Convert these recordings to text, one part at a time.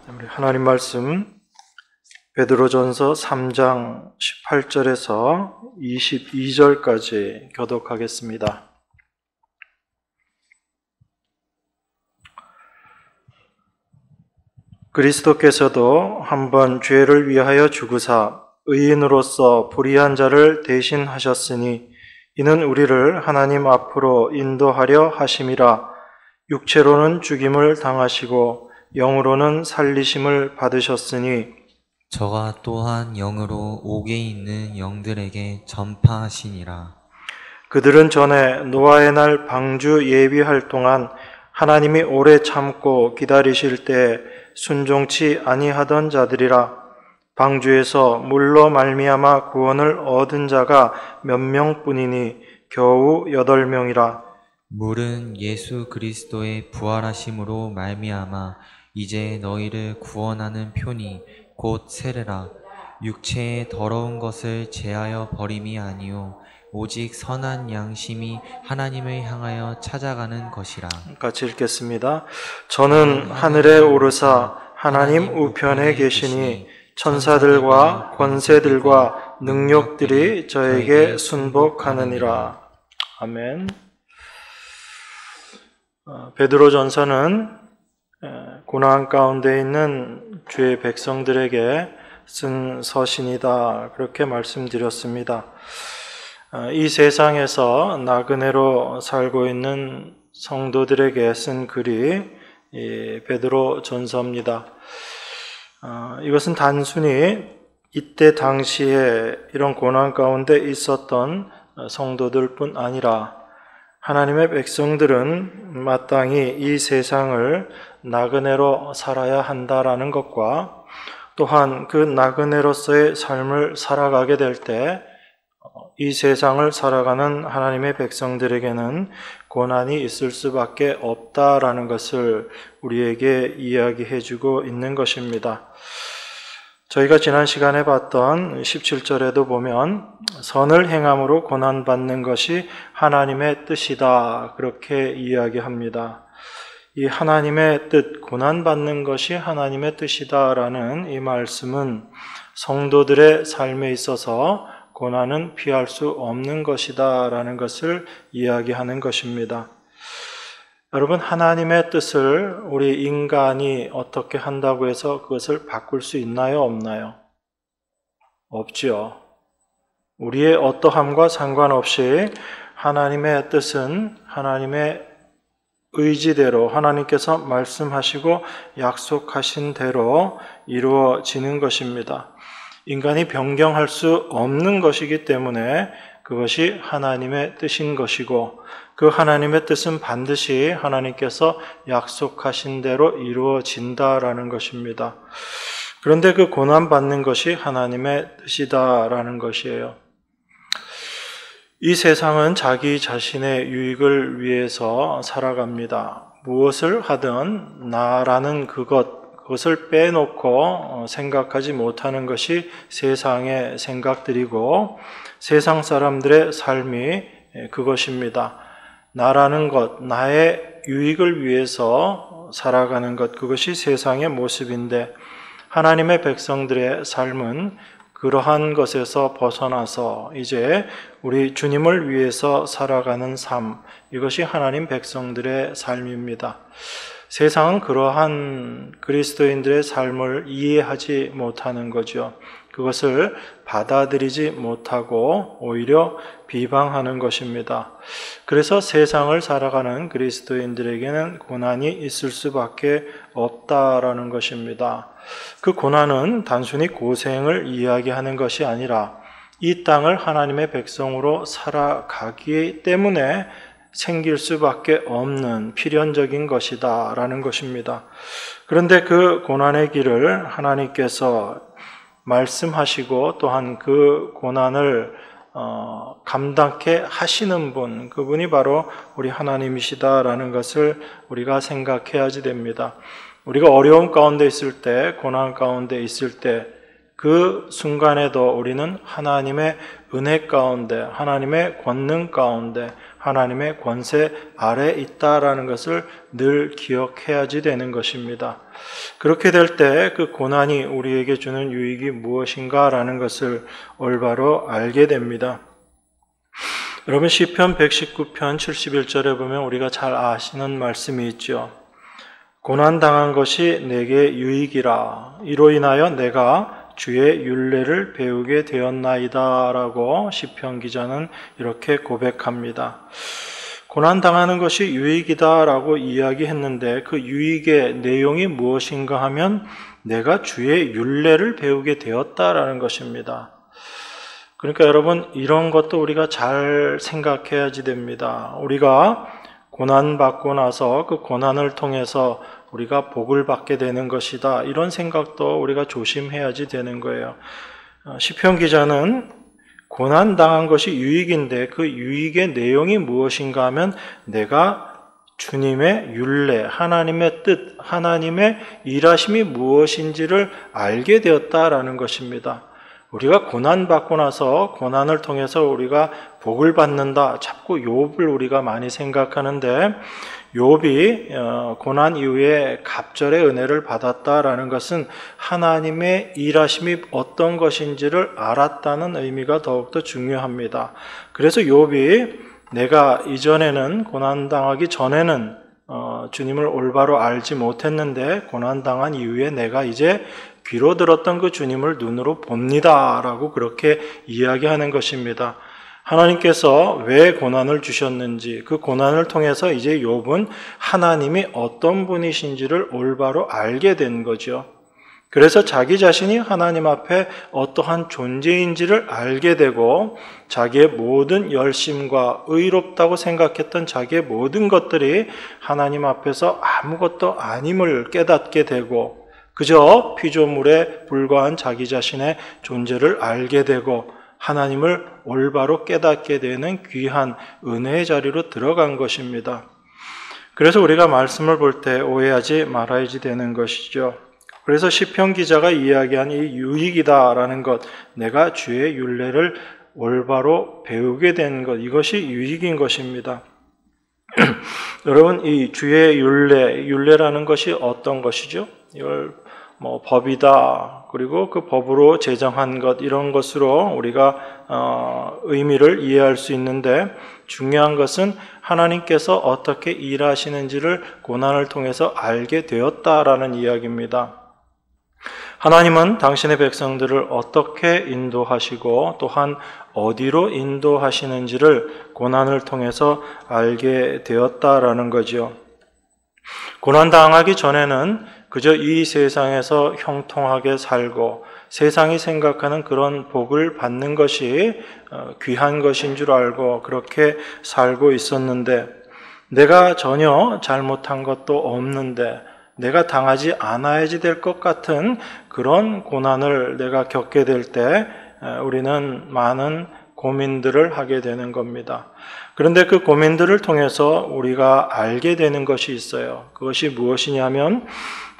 우리 하나님 말씀 베드로전서 3장 18절에서 22절까지 교독하겠습니다. 그리스도께서도 한번 죄를 위하여 죽으사 의인으로서 불의한 자를 대신하셨으니 이는 우리를 하나님 앞으로 인도하려 하심이라. 육체로는 죽임을 당하시고 영으로는 살리심을 받으셨으니 저가 또한 영으로 옥에 있는 영들에게 전파하시니라. 그들은 전에 노아의 날 방주 예비할 동안 하나님이 오래 참고 기다리실 때 순종치 아니하던 자들이라. 방주에서 물로 말미암아 구원을 얻은 자가 몇 명뿐이니 겨우 8명이라. 물은 예수 그리스도의 부활하심으로 말미암아 이제 너희를 구원하는 표니 곧 세례라. 육체의 더러운 것을 제하여 버림이 아니요 오직 선한 양심이 하나님을 향하여 찾아가는 것이라. 같이 읽겠습니다. 저는 하늘에 오르사 하나님 우편에 계시니 천사들과 권세들과 능력들이 저에게 순복하느니라. 아멘. 베드로전서는 고난 가운데 있는 주의 백성들에게 쓴 서신이다, 그렇게 말씀드렸습니다. 이 세상에서 나그네로 살고 있는 성도들에게 쓴 글이 이 베드로전서입니다. 이것은 단순히 이때 당시에 이런 고난 가운데 있었던 성도들뿐 아니라 하나님의 백성들은 마땅히 이 세상을 나그네로 살아야 한다라는 것과 또한 그 나그네로서의 삶을 살아가게 될 때 이 세상을 살아가는 하나님의 백성들에게는 고난이 있을 수밖에 없다라는 것을 우리에게 이야기해주고 있는 것입니다. 저희가 지난 시간에 봤던 17절에도 보면 선을 행함으로 고난받는 것이 하나님의 뜻이다, 그렇게 이야기합니다. 이 하나님의 뜻, 고난받는 것이 하나님의 뜻이다라는 이 말씀은 성도들의 삶에 있어서 고난은 피할 수 없는 것이다라는 것을 이야기하는 것입니다. 여러분, 하나님의 뜻을 우리 인간이 어떻게 한다고 해서 그것을 바꿀 수 있나요, 없나요? 없지요. 우리의 어떠함과 상관없이 하나님의 뜻은 하나님의 의지대로, 하나님께서 말씀하시고 약속하신 대로 이루어지는 것입니다. 인간이 변경할 수 없는 것이기 때문에 그것이 하나님의 뜻인 것이고, 그 하나님의 뜻은 반드시 하나님께서 약속하신 대로 이루어진다라는 것입니다. 그런데 그 고난받는 것이 하나님의 뜻이다라는 것이에요. 이 세상은 자기 자신의 유익을 위해서 살아갑니다. 무엇을 하든 나라는 그것을 빼놓고 생각하지 못하는 것이 세상의 생각들이고 세상 사람들의 삶이 그것입니다. 나라는 것, 나의 유익을 위해서 살아가는 것, 그것이 세상의 모습인데 하나님의 백성들의 삶은 그러한 것에서 벗어나서 이제 우리 주님을 위해서 살아가는 삶, 이것이 하나님 백성들의 삶입니다. 세상은 그러한 그리스도인들의 삶을 이해하지 못하는 거죠. 그것을 받아들이지 못하고 오히려 비방하는 것입니다. 그래서 세상을 살아가는 그리스도인들에게는 고난이 있을 수밖에 없다라는 것입니다. 그 고난은 단순히 고생을 이야기하는 것이 아니라 이 땅을 하나님의 백성으로 살아가기 때문에 생길 수밖에 없는 필연적인 것이다라는 것입니다. 그런데 그 고난의 길을 하나님께서 말씀하시고 또한 그 고난을 감당케 하시는 분, 그분이 바로 우리 하나님이시다라는 것을 우리가 생각해야지 됩니다. 우리가 어려움 가운데 있을 때, 고난 가운데 있을 때 그 순간에도 우리는 하나님의 은혜 가운데, 하나님의 권능 가운데, 하나님의 권세 아래 있다라는 것을 늘 기억해야지 되는 것입니다. 그렇게 될 때 그 고난이 우리에게 주는 유익이 무엇인가라는 것을 올바로 알게 됩니다. 여러분 시편 119편 71절에 보면 우리가 잘 아시는 말씀이 있죠. 고난당한 것이 내게 유익이라 이로 인하여 내가 주의 율례를 배우게 되었나이다 라고 시편 기자는 이렇게 고백합니다. 고난당하는 것이 유익이다 라고 이야기했는데 그 유익의 내용이 무엇인가 하면 내가 주의 율례를 배우게 되었다라는 것입니다. 그러니까 여러분 이런 것도 우리가 잘 생각해야지 됩니다. 우리가 고난받고 나서 그 고난을 통해서 우리가 복을 받게 되는 것이다. 이런 생각도 우리가 조심해야지 되는 거예요. 시편 기자는 고난당한 것이 유익인데 그 유익의 내용이 무엇인가 하면 내가 주님의 율례, 하나님의 뜻, 하나님의 일하심이 무엇인지를 알게 되었다라는 것입니다. 우리가 고난받고 나서 고난을 통해서 우리가 복을 받는다. 자꾸 욥을 우리가 많이 생각하는데 욥이 고난 이후에 갑절의 은혜를 받았다라는 것은 하나님의 일하심이 어떤 것인지를 알았다는 의미가 더욱더 중요합니다. 그래서 욥이 내가 이전에는 고난당하기 전에는 주님을 올바로 알지 못했는데 고난당한 이후에 내가 이제 귀로 들었던 그 주님을 눈으로 봅니다 라고 그렇게 이야기하는 것입니다. 하나님께서 왜 고난을 주셨는지 그 고난을 통해서 이제 욥은 하나님이 어떤 분이신지를 올바로 알게 된 거죠. 그래서 자기 자신이 하나님 앞에 어떠한 존재인지를 알게 되고 자기의 모든 열심과 의롭다고 생각했던 자기의 모든 것들이 하나님 앞에서 아무것도 아님을 깨닫게 되고 그저 피조물에 불과한 자기 자신의 존재를 알게 되고 하나님을 올바로 깨닫게 되는 귀한 은혜의 자리로 들어간 것입니다. 그래서 우리가 말씀을 볼 때 오해하지 말아야지 되는 것이죠. 그래서 시편 기자가 이야기한 이 유익이다라는 것, 내가 주의 율례를 올바로 배우게 된 것, 이것이 유익인 것입니다. 여러분, 이 주의 율례라는 것이 어떤 것이죠? 이걸 법이다. 그리고 그 법으로 제정한 것, 이런 것으로 우리가 의미를 이해할 수 있는데 중요한 것은 하나님께서 어떻게 일하시는지를 고난을 통해서 알게 되었다라는 이야기입니다. 하나님은 당신의 백성들을 어떻게 인도하시고 또한 어디로 인도하시는지를 고난을 통해서 알게 되었다라는 거죠. 고난당하기 전에는 그저 이 세상에서 형통하게 살고 세상이 생각하는 그런 복을 받는 것이 귀한 것인 줄 알고 그렇게 살고 있었는데 내가 전혀 잘못한 것도 없는데 내가 당하지 않아야지 될 것 같은 그런 고난을 내가 겪게 될 때 우리는 많은 고민들을 하게 되는 겁니다. 그런데 그 고민들을 통해서 우리가 알게 되는 것이 있어요. 그것이 무엇이냐면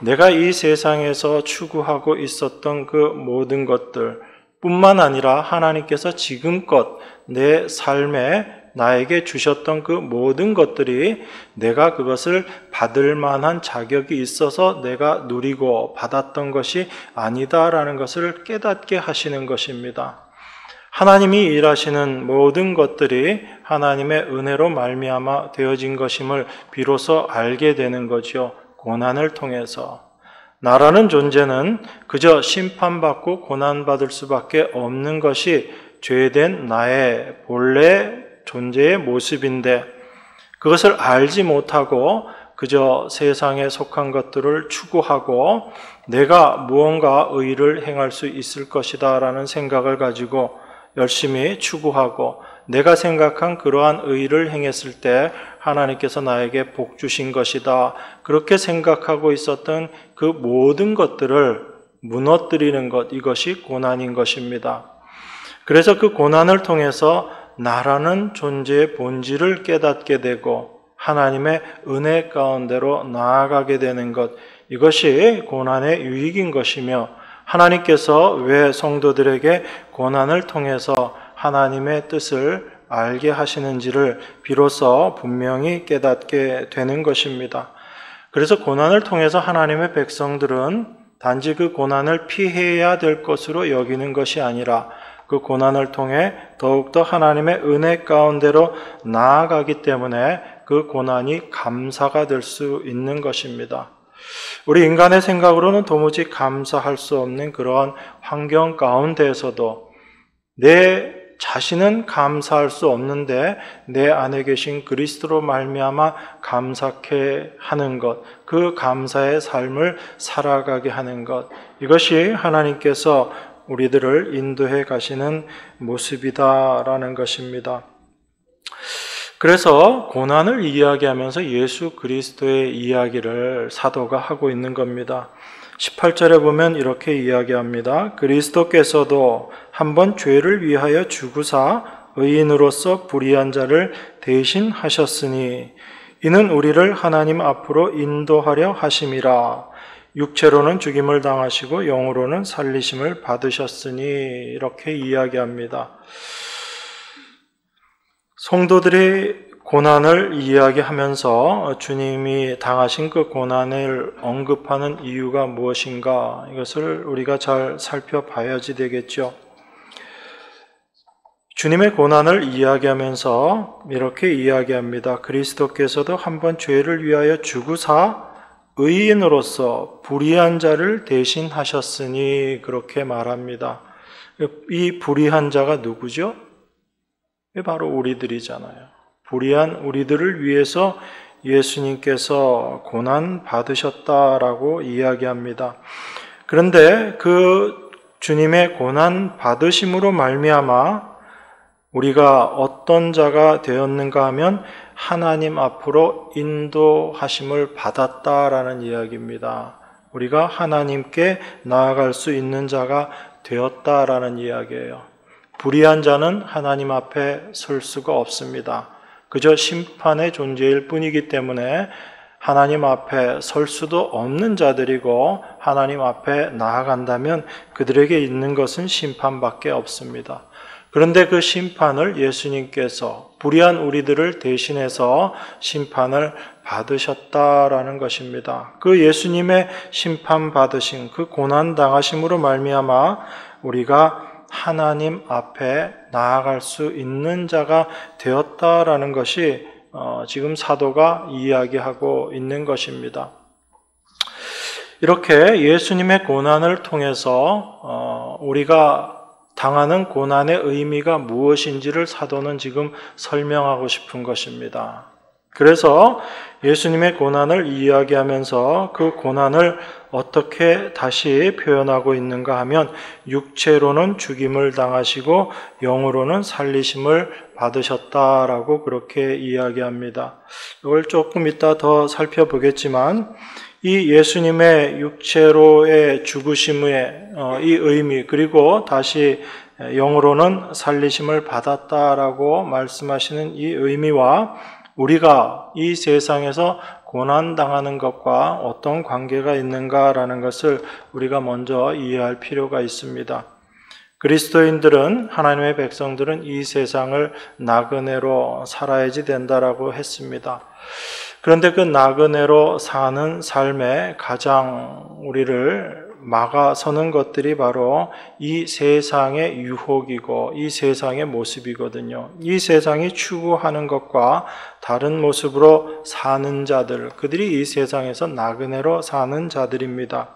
내가 이 세상에서 추구하고 있었던 그 모든 것들 뿐만 아니라 하나님께서 지금껏 내 삶에 나에게 주셨던 그 모든 것들이 내가 그것을 받을 만한 자격이 있어서 내가 누리고 받았던 것이 아니다라는 것을 깨닫게 하시는 것입니다. 하나님이 일하시는 모든 것들이 하나님의 은혜로 말미암아 되어진 것임을 비로소 알게 되는 거죠. 고난을 통해서. 나라는 존재는 그저 심판받고 고난받을 수밖에 없는 것이 죄된 나의 본래 존재의 모습인데 그것을 알지 못하고 그저 세상에 속한 것들을 추구하고 내가 무언가 의를 행할 수 있을 것이다 라는 생각을 가지고 열심히 추구하고 내가 생각한 그러한 의를 행했을 때 하나님께서 나에게 복 주신 것이다. 그렇게 생각하고 있었던 그 모든 것들을 무너뜨리는 것, 이것이 고난인 것입니다. 그래서 그 고난을 통해서 나라는 존재의 본질을 깨닫게 되고 하나님의 은혜 가운데로 나아가게 되는 것, 이것이 고난의 유익인 것이며 하나님께서 왜 성도들에게 고난을 통해서 하나님의 뜻을 알게 하시는지를 비로소 분명히 깨닫게 되는 것입니다. 그래서 고난을 통해서 하나님의 백성들은 단지 그 고난을 피해야 될 것으로 여기는 것이 아니라 그 고난을 통해 더욱더 하나님의 은혜 가운데로 나아가기 때문에 그 고난이 감사가 될 수 있는 것입니다. 우리 인간의 생각으로는 도무지 감사할 수 없는 그러한 환경 가운데에서도 내 자신은 감사할 수 없는데 내 안에 계신 그리스도로 말미암아 감사케 하는 것, 그 감사의 삶을 살아가게 하는 것, 이것이 하나님께서 우리들을 인도해 가시는 모습이다라는 것입니다. 그래서 고난을 이야기하면서 예수 그리스도의 이야기를 사도가 하고 있는 겁니다. 18절에 보면 이렇게 이야기합니다. 그리스도께서도 한번 죄를 위하여 죽으사 의인으로서 불의한 자를 대신하셨으니 이는 우리를 하나님 앞으로 인도하려 하심이라. 육체로는 죽임을 당하시고 영으로는 살리심을 받으셨으니 이렇게 이야기합니다. 성도들이 고난을 이야기하면서 주님이 당하신 그 고난을 언급하는 이유가 무엇인가, 이것을 우리가 잘 살펴봐야지 되겠죠. 주님의 고난을 이야기하면서 이렇게 이야기합니다. 그리스도께서도 한번 죄를 위하여 죽으사 의인으로서 불의한 자를 대신하셨으니 그렇게 말합니다. 이 불의한 자가 누구죠? 바로 우리들이잖아요. 불의한 우리들을 위해서 예수님께서 고난 받으셨다라고 이야기합니다. 그런데 그 주님의 고난 받으심으로 말미암아 우리가 어떤 자가 되었는가 하면 하나님 앞으로 인도하심을 받았다라는 이야기입니다. 우리가 하나님께 나아갈 수 있는 자가 되었다라는 이야기예요. 불의한 자는 하나님 앞에 설 수가 없습니다. 그저 심판의 존재일 뿐이기 때문에 하나님 앞에 설 수도 없는 자들이고 하나님 앞에 나아간다면 그들에게 있는 것은 심판밖에 없습니다. 그런데 그 심판을 예수님께서 불의한 우리들을 대신해서 심판을 받으셨다라는 것입니다. 그 예수님의 심판받으신 그 고난당하심으로 말미암아 우리가 하나님 앞에 나아갈 수 있는 자가 되었다라는 것이 지금 사도가 이야기하고 있는 것입니다. 이렇게 예수님의 고난을 통해서 우리가 당하는 고난의 의미가 무엇인지를 사도는 지금 설명하고 싶은 것입니다. 그래서 예수님의 고난을 이야기하면서 그 고난을 어떻게 다시 표현하고 있는가 하면 육체로는 죽임을 당하시고 영으로는 살리심을 받으셨다라고 그렇게 이야기합니다. 이걸 조금 이따 더 살펴보겠지만 이 예수님의 육체로의 죽으심의 이 의미, 그리고 다시 영으로는 살리심을 받았다라고 말씀하시는 이 의미와 우리가 이 세상에서 고난당하는 것과 어떤 관계가 있는가라는 것을 우리가 먼저 이해할 필요가 있습니다. 그리스도인들은, 하나님의 백성들은 이 세상을 나그네로 살아야지 된다라고 했습니다. 그런데 그 나그네로 사는 삶에 가장 우리를 막아서는 것들이 바로 이 세상의 유혹이고 이 세상의 모습이거든요. 이 세상이 추구하는 것과 다른 모습으로 사는 자들, 그들이 이 세상에서 나그네로 사는 자들입니다.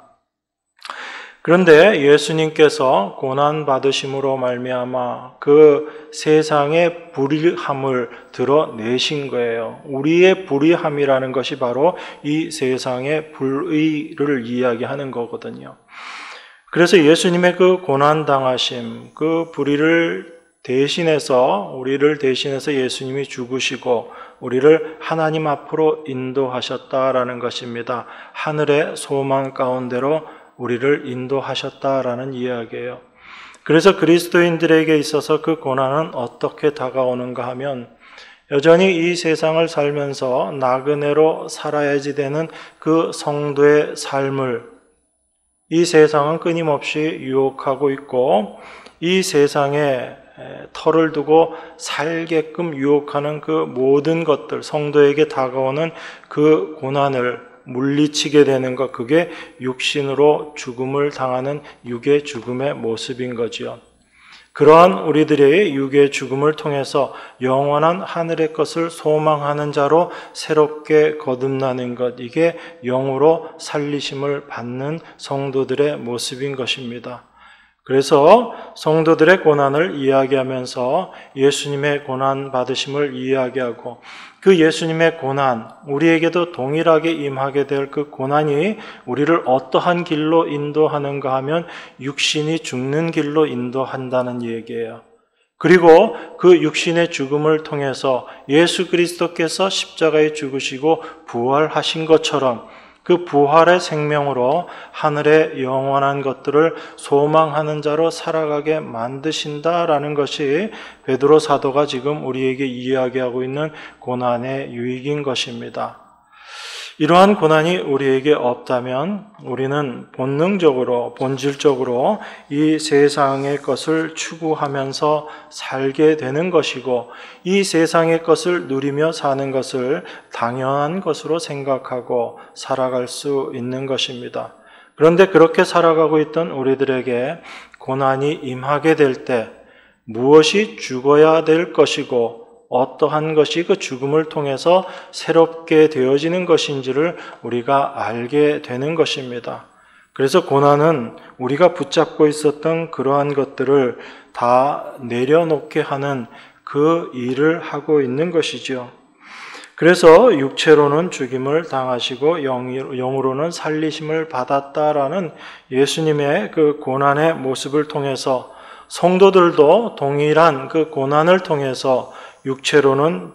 그런데 예수님께서 고난받으심으로 말미암아 그 세상의 불의함을 드러내신 거예요. 우리의 불의함이라는 것이 바로 이 세상의 불의를 이야기하는 거거든요. 그래서 예수님의 그 고난당하심, 그 불의를 대신해서, 우리를 대신해서 예수님이 죽으시고 우리를 하나님 앞으로 인도하셨다라는 것입니다. 하늘의 소망 가운데로 우리를 인도하셨다라는 이야기예요. 그래서 그리스도인들에게 있어서 그 고난은 어떻게 다가오는가 하면 여전히 이 세상을 살면서 나그네로 살아야지 되는 그 성도의 삶을 이 세상은 끊임없이 유혹하고 있고 이 세상에 털을 두고 살게끔 유혹하는 그 모든 것들, 성도에게 다가오는 그 고난을 물리치게 되는 것, 그게 육신으로 죽음을 당하는 육의 죽음의 모습인 거지요. 그러한 우리들의 육의 죽음을 통해서 영원한 하늘의 것을 소망하는 자로 새롭게 거듭나는 것, 이게 영으로 살리심을 받는 성도들의 모습인 것입니다. 그래서 성도들의 고난을 이야기하면서 예수님의 고난 받으심을 이야기하고, 그 예수님의 고난, 우리에게도 동일하게 임하게 될 그 고난이 우리를 어떠한 길로 인도하는가 하면 육신이 죽는 길로 인도한다는 얘기예요. 그리고 그 육신의 죽음을 통해서 예수 그리스도께서 십자가에 죽으시고 부활하신 것처럼 그 부활의 생명으로 하늘의 영원한 것들을 소망하는 자로 살아가게 만드신다라는 것이 베드로 사도가 지금 우리에게 이야기하고 있는 고난의 유익인 것입니다. 이러한 고난이 우리에게 없다면 우리는 본능적으로, 본질적으로 이 세상의 것을 추구하면서 살게 되는 것이고, 이 세상의 것을 누리며 사는 것을 당연한 것으로 생각하고 살아갈 수 있는 것입니다. 그런데 그렇게 살아가고 있던 우리들에게 고난이 임하게 될 때 무엇이 죽어야 될 것이고 어떠한 것이 그 죽음을 통해서 새롭게 되어지는 것인지를 우리가 알게 되는 것입니다. 그래서 고난은 우리가 붙잡고 있었던 그러한 것들을 다 내려놓게 하는 그 일을 하고 있는 것이죠. 그래서 육체로는 죽임을 당하시고 영으로는 살리심을 받았다라는 예수님의 그 고난의 모습을 통해서 성도들도 동일한 그 고난을 통해서 육체로는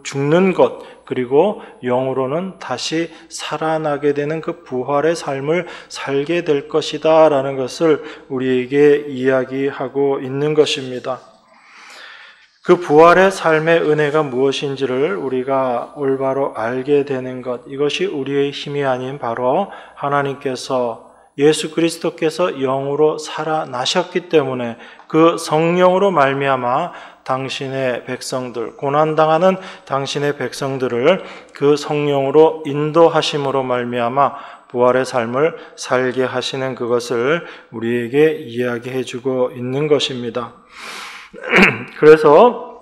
죽는 것, 그리고 영으로는 다시 살아나게 되는 그 부활의 삶을 살게 될 것이다 라는 것을 우리에게 이야기하고 있는 것입니다. 그 부활의 삶의 은혜가 무엇인지를 우리가 올바로 알게 되는 것, 이것이 우리의 힘이 아닌 바로 하나님께서, 예수 그리스도께서 영으로 살아나셨기 때문에 그 성령으로 말미암아 당신의 백성들, 고난당하는 당신의 백성들을 그 성령으로 인도하심으로 말미암아 부활의 삶을 살게 하시는 그것을 우리에게 이야기해 주고 있는 것입니다. 그래서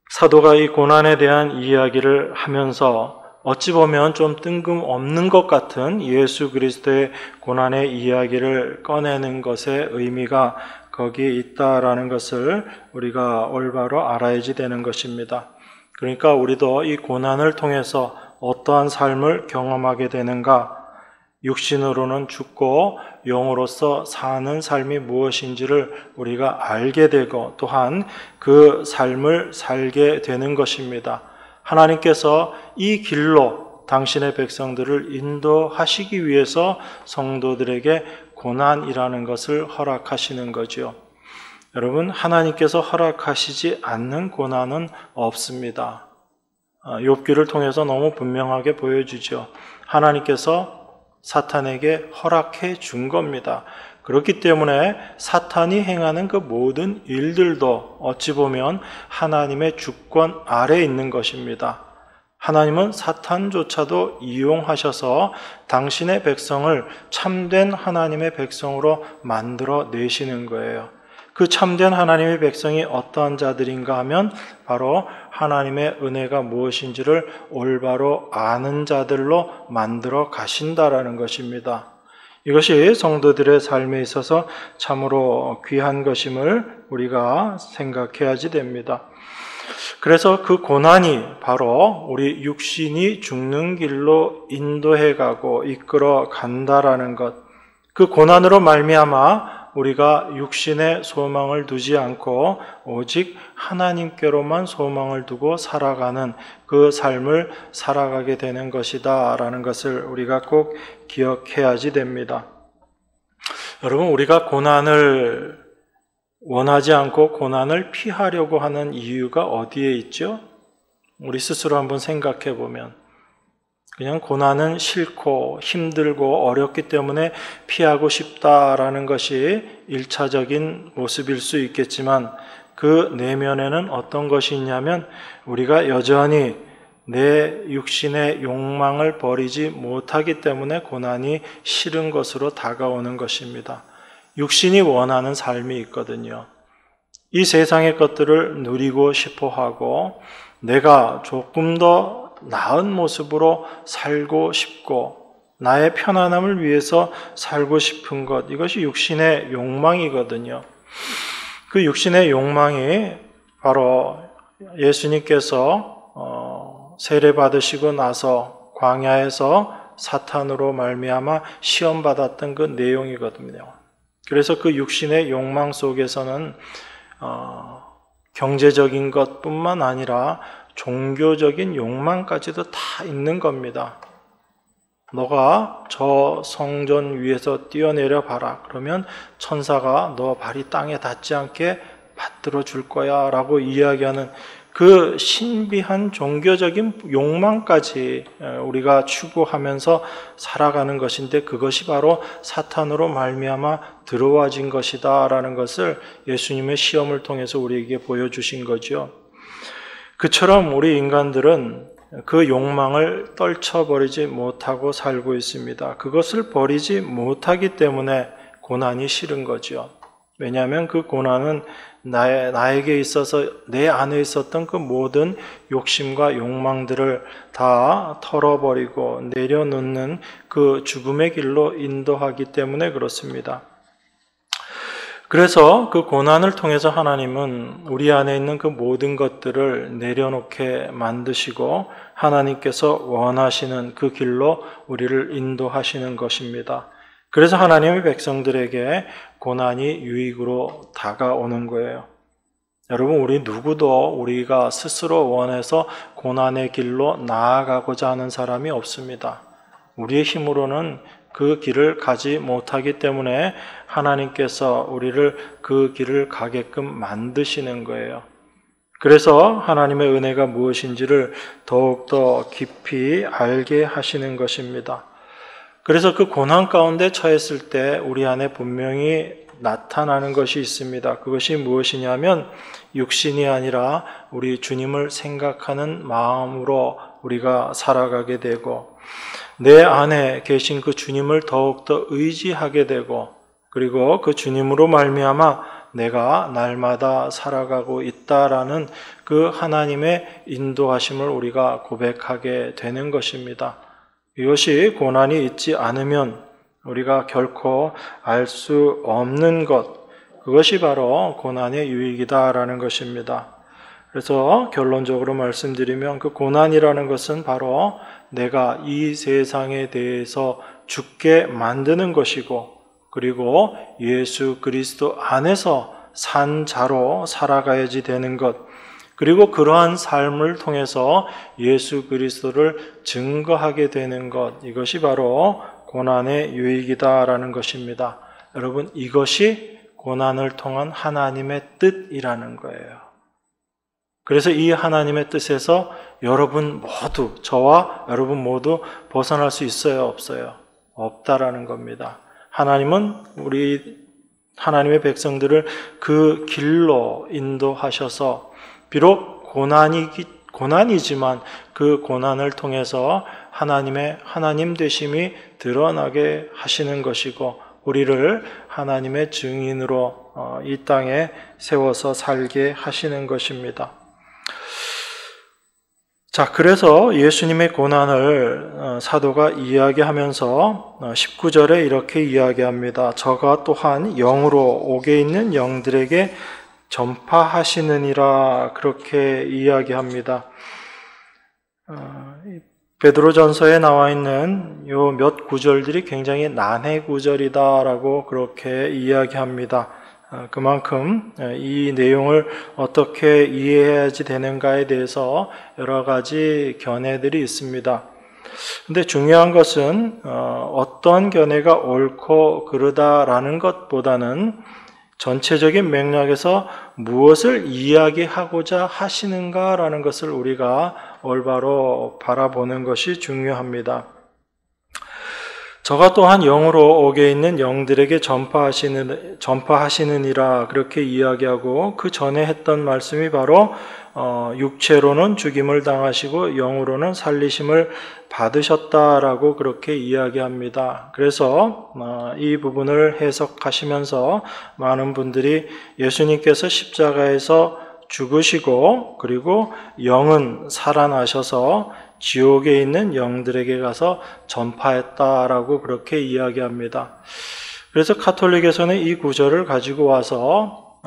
사도가 이 고난에 대한 이야기를 하면서 어찌 보면 좀 뜬금없는 것 같은 예수 그리스도의 고난의 이야기를 꺼내는 것의 의미가 거기에 있다라는 것을 우리가 올바로 알아야지 되는 것입니다. 그러니까 우리도 이 고난을 통해서 어떠한 삶을 경험하게 되는가, 육신으로는 죽고 영으로서 사는 삶이 무엇인지를 우리가 알게 되고 또한 그 삶을 살게 되는 것입니다. 하나님께서 이 길로 당신의 백성들을 인도하시기 위해서 성도들에게 고난이라는 것을 허락하시는 거죠. 여러분, 하나님께서 허락하시지 않는 고난은 없습니다. 욥기를 통해서 너무 분명하게 보여주죠. 하나님께서 사탄에게 허락해 준 겁니다. 그렇기 때문에 사탄이 행하는 그 모든 일들도 어찌 보면 하나님의 주권 아래에 있는 것입니다. 하나님은 사탄조차도 이용하셔서 당신의 백성을 참된 하나님의 백성으로 만들어 내시는 거예요. 그 참된 하나님의 백성이 어떠한 자들인가 하면 바로 하나님의 은혜가 무엇인지를 올바로 아는 자들로 만들어 가신다라는 것입니다. 이것이 성도들의 삶에 있어서 참으로 귀한 것임을 우리가 생각해야지 됩니다. 그래서 그 고난이 바로 우리 육신이 죽는 길로 인도해 가고 이끌어 간다라는 것, 그 고난으로 말미암아 우리가 육신의 소망을 두지 않고 오직 하나님께로만 소망을 두고 살아가는 그 삶을 살아가게 되는 것이다 라는 것을 우리가 꼭 기억해야지 됩니다. 여러분, 우리가 고난을 원하지 않고 고난을 피하려고 하는 이유가 어디에 있죠? 우리 스스로 한번 생각해 보면 그냥 고난은 싫고 힘들고 어렵기 때문에 피하고 싶다라는 것이 1차적인 모습일 수 있겠지만 그 내면에는 어떤 것이 있냐면 우리가 여전히 내 육신의 욕망을 버리지 못하기 때문에 고난이 싫은 것으로 다가오는 것입니다. 육신이 원하는 삶이 있거든요. 이 세상의 것들을 누리고 싶어 하고 내가 조금 더 나은 모습으로 살고 싶고 나의 편안함을 위해서 살고 싶은 것, 이것이 육신의 욕망이거든요. 그 육신의 욕망이 바로 예수님께서 세례받으시고 나서 광야에서 사탄으로 말미암아 시험받았던 그 내용이거든요. 그래서 그 육신의 욕망 속에서는 경제적인 것뿐만 아니라 종교적인 욕망까지도 다 있는 겁니다. 너가 저 성전 위에서 뛰어내려 봐라. 그러면 천사가 너 발이 땅에 닿지 않게 받들어 줄 거야 라고 이야기하는 그 신비한 종교적인 욕망까지 우리가 추구하면서 살아가는 것인데 그것이 바로 사탄으로 말미암아 들어와진 것이다 라는 것을 예수님의 시험을 통해서 우리에게 보여주신 거죠. 그처럼 우리 인간들은 그 욕망을 떨쳐버리지 못하고 살고 있습니다. 그것을 버리지 못하기 때문에 고난이 싫은 거죠. 왜냐하면 그 고난은 나에게 있어서 내 안에 있었던 그 모든 욕심과 욕망들을 다 털어버리고 내려놓는 그 죽음의 길로 인도하기 때문에 그렇습니다. 그래서 그 고난을 통해서 하나님은 우리 안에 있는 그 모든 것들을 내려놓게 만드시고 하나님께서 원하시는 그 길로 우리를 인도하시는 것입니다. 그래서 하나님의 백성들에게 고난이 유익으로 다가오는 거예요. 여러분, 우리 누구도 우리가 스스로 원해서 고난의 길로 나아가고자 하는 사람이 없습니다. 우리의 힘으로는 그 길을 가지 못하기 때문에 하나님께서 우리를 그 길을 가게끔 만드시는 거예요. 그래서 하나님의 은혜가 무엇인지를 더욱더 깊이 알게 하시는 것입니다. 그래서 그 고난 가운데 처했을 때 우리 안에 분명히 나타나는 것이 있습니다. 그것이 무엇이냐면 육신이 아니라 우리 주님을 생각하는 마음으로 우리가 살아가게 되고 내 안에 계신 그 주님을 더욱더 의지하게 되고 그리고 그 주님으로 말미암아 내가 날마다 살아가고 있다라는 그 하나님의 인도하심을 우리가 고백하게 되는 것입니다. 이것이 고난이 있지 않으면 우리가 결코 알 수 없는 것, 그것이 바로 고난의 유익이다라는 것입니다. 그래서 결론적으로 말씀드리면 그 고난이라는 것은 바로 내가 이 세상에 대해서 죽게 만드는 것이고 그리고 예수 그리스도 안에서 산 자로 살아가야지 되는 것, 그리고 그러한 삶을 통해서 예수 그리스도를 증거하게 되는 것, 이것이 바로 고난의 유익이다라는 것입니다. 여러분, 이것이 고난을 통한 하나님의 뜻이라는 거예요. 그래서 이 하나님의 뜻에서 여러분 모두, 저와 여러분 모두 벗어날 수 있어요, 없어요? 없다라는 겁니다. 하나님은 우리 하나님의 백성들을 그 길로 인도하셔서 비록 고난이지만 그 고난을 통해서 하나님의 하나님 되심이 드러나게 하시는 것이고 우리를 하나님의 증인으로 이 땅에 세워서 살게 하시는 것입니다. 자, 그래서 예수님의 고난을 사도가 이야기하면서 19절에 이렇게 이야기합니다. 저가 또한 영으로 옥에 있는 영들에게 전파하시느니라, 그렇게 이야기합니다. 베드로전서에 나와 있는 요 몇 구절들이 굉장히 난해 구절이다라고 그렇게 이야기합니다. 그만큼 이 내용을 어떻게 이해해야지 되는가에 대해서 여러 가지 견해들이 있습니다. 근데 중요한 것은 어떤 견해가 옳고 그르다라는 것보다는 전체적인 맥락에서 무엇을 이야기하고자 하시는가라는 것을 우리가 올바로 바라보는 것이 중요합니다. 저가 또한 영으로 옥에 있는 영들에게 전파하시느니라 그렇게 이야기하고, 그 전에 했던 말씀이 바로 육체로는 죽임을 당하시고 영으로는 살리심을 받으셨다라고 그렇게 이야기합니다. 그래서 이 부분을 해석하시면서 많은 분들이 예수님께서 십자가에서 죽으시고 그리고 영은 살아나셔서 지옥에 있는 영들에게 가서 전파했다라고 그렇게 이야기합니다. 그래서 가톨릭에서는 이 구절을 가지고 와서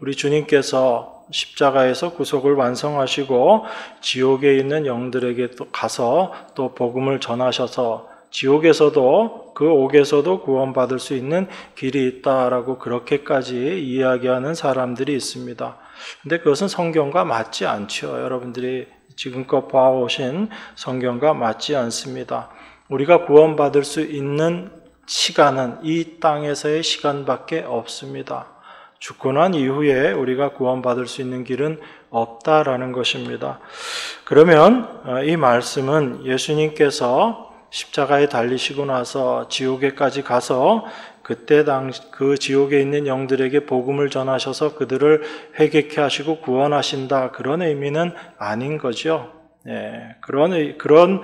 우리 주님께서 십자가에서 구속을 완성하시고 지옥에 있는 영들에게 또 가서 또 복음을 전하셔서 지옥에서도 그 옥에서도 구원받을 수 있는 길이 있다라고 그렇게까지 이야기하는 사람들이 있습니다. 근데 그것은 성경과 맞지 않죠. 여러분들이 지금껏 봐오신 성경과 맞지 않습니다. 우리가 구원받을 수 있는 시간은 이 땅에서의 시간밖에 없습니다. 죽고 난 이후에 우리가 구원받을 수 있는 길은 없다라는 것입니다. 그러면 이 말씀은 예수님께서 십자가에 달리시고 나서 지옥에까지 가서 그때 그 지옥에 있는 영들에게 복음을 전하셔서 그들을 회개케 하시고 구원하신다, 그런 의미는 아닌 거죠. 그런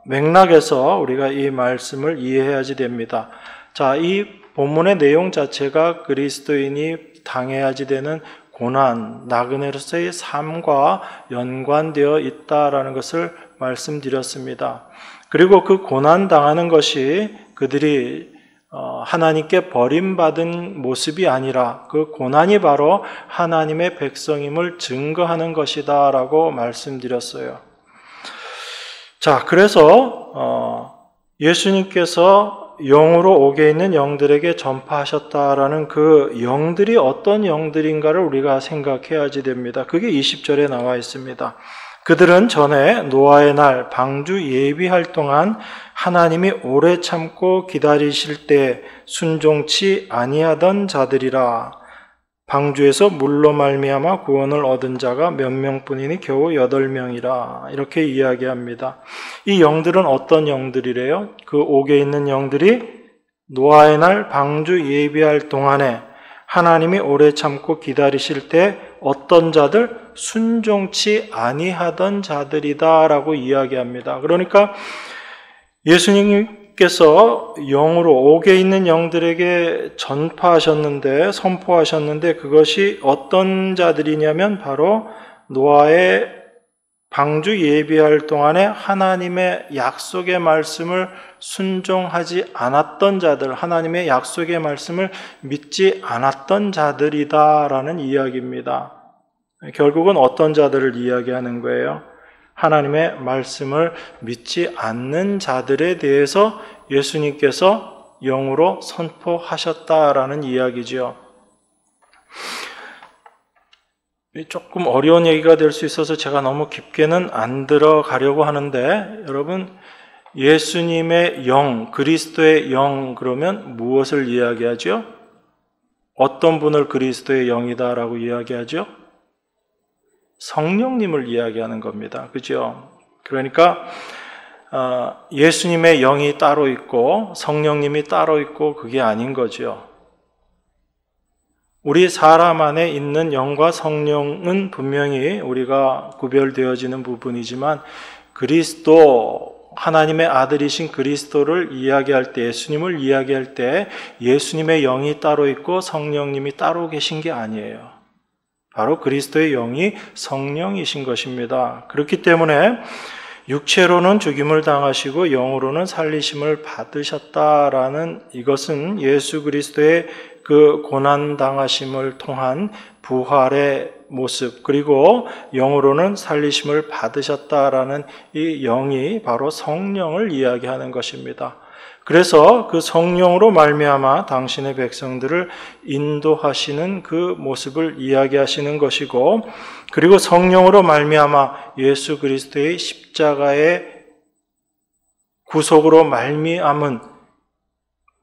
맥락에서 우리가 이 말씀을 이해해야지 됩니다. 자, 이 본문의 내용 자체가 그리스도인이 당해야지 되는 고난, 나그네로서의 삶과 연관되어 있다라는 것을 말씀드렸습니다. 그리고 그 고난 당하는 것이 그들이 하나님께 버림받은 모습이 아니라 그 고난이 바로 하나님의 백성임을 증거하는 것이다 라고 말씀드렸어요. 자, 그래서 예수님께서 영으로 옥에 있는 영들에게 전파하셨다라는 그 영들이 어떤 영들인가를 우리가 생각해야지 됩니다. 그게 20절에 나와 있습니다. 그들은 전에 노아의 날 방주 예비할 동안 하나님이 오래 참고 기다리실 때 순종치 아니하던 자들이라. 방주에서 물로 말미암아 구원을 얻은 자가 몇 명뿐이니 겨우 8명이라. 이렇게 이야기합니다. 이 영들은 어떤 영들이래요? 그 옥에 있는 영들이 노아의 날 방주 예비할 동안에 하나님이 오래 참고 기다리실 때 어떤 자들? 순종치 아니하던 자들이다라고 이야기합니다. 그러니까 예수님께서 영으로 옥에 있는 영들에게 전파하셨는데, 선포하셨는데 그것이 어떤 자들이냐면 바로 노아의 방주 예비할 동안에 하나님의 약속의 말씀을 순종하지 않았던 자들, 하나님의 약속의 말씀을 믿지 않았던 자들이다라는 이야기입니다. 결국은 어떤 자들을 이야기하는 거예요? 하나님의 말씀을 믿지 않는 자들에 대해서 예수님께서 영으로 선포하셨다라는 이야기죠. 조금 어려운 얘기가 될 수 있어서 제가 너무 깊게는 안 들어가려고 하는데, 여러분, 예수님의 영, 그리스도의 영 그러면 무엇을 이야기하죠? 어떤 분을 그리스도의 영이다라고 이야기하죠? 성령님을 이야기하는 겁니다. 그죠? 그러니까 예수님의 영이 따로 있고 성령님이 따로 있고 그게 아닌 거죠. 우리 사람 안에 있는 영과 성령은 분명히 우리가 구별되어지는 부분이지만 그리스도, 하나님의 아들이신 그리스도를 이야기할 때, 예수님을 이야기할 때 예수님의 영이 따로 있고 성령님이 따로 계신 게 아니에요. 바로 그리스도의 영이 성령이신 것입니다. 그렇기 때문에 육체로는 죽임을 당하시고 영으로는 살리심을 받으셨다라는 이것은 예수 그리스도의 그 고난 당하심을 통한 부활의 모습, 그리고 영으로는 살리심을 받으셨다라는 이 영이 바로 성령을 이야기하는 것입니다. 그래서 그 성령으로 말미암아 당신의 백성들을 인도하시는 그 모습을 이야기하시는 것이고, 그리고 성령으로 말미암아 예수 그리스도의 십자가의 구속으로 말미암은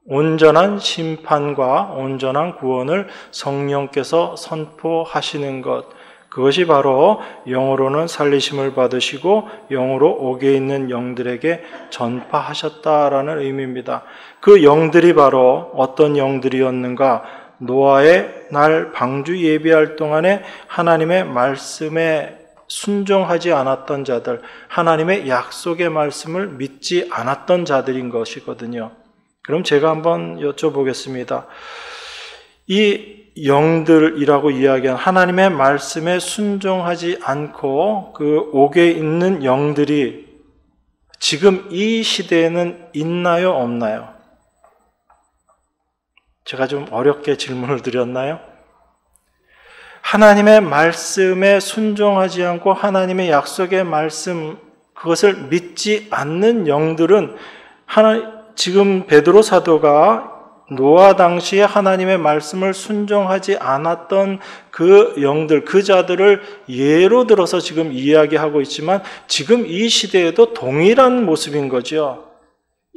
온전한 심판과 온전한 구원을 성령께서 선포하시는 것, 그것이 바로 영으로는 살리심을 받으시고 영으로 옥에 있는 영들에게 전파하셨다라는 의미입니다. 그 영들이 바로 어떤 영들이었는가? 노아의 날 방주 예비할 동안에 하나님의 말씀에 순종하지 않았던 자들, 하나님의 약속의 말씀을 믿지 않았던 자들인 것이거든요. 그럼 제가 한번 여쭤보겠습니다. 이 영들이라고 이야기한 하나님의 말씀에 순종하지 않고 그 옥에 있는 영들이 지금 이 시대에는 있나요, 없나요? 제가 좀 어렵게 질문을 드렸나요? 하나님의 말씀에 순종하지 않고 하나님의 약속의 말씀, 그것을 믿지 않는 영들은 지금 베드로 사도가 노아 당시에 하나님의 말씀을 순종하지 않았던 그 영들, 그 자들을 예로 들어서 지금 이야기하고 있지만 지금 이 시대에도 동일한 모습인 거죠.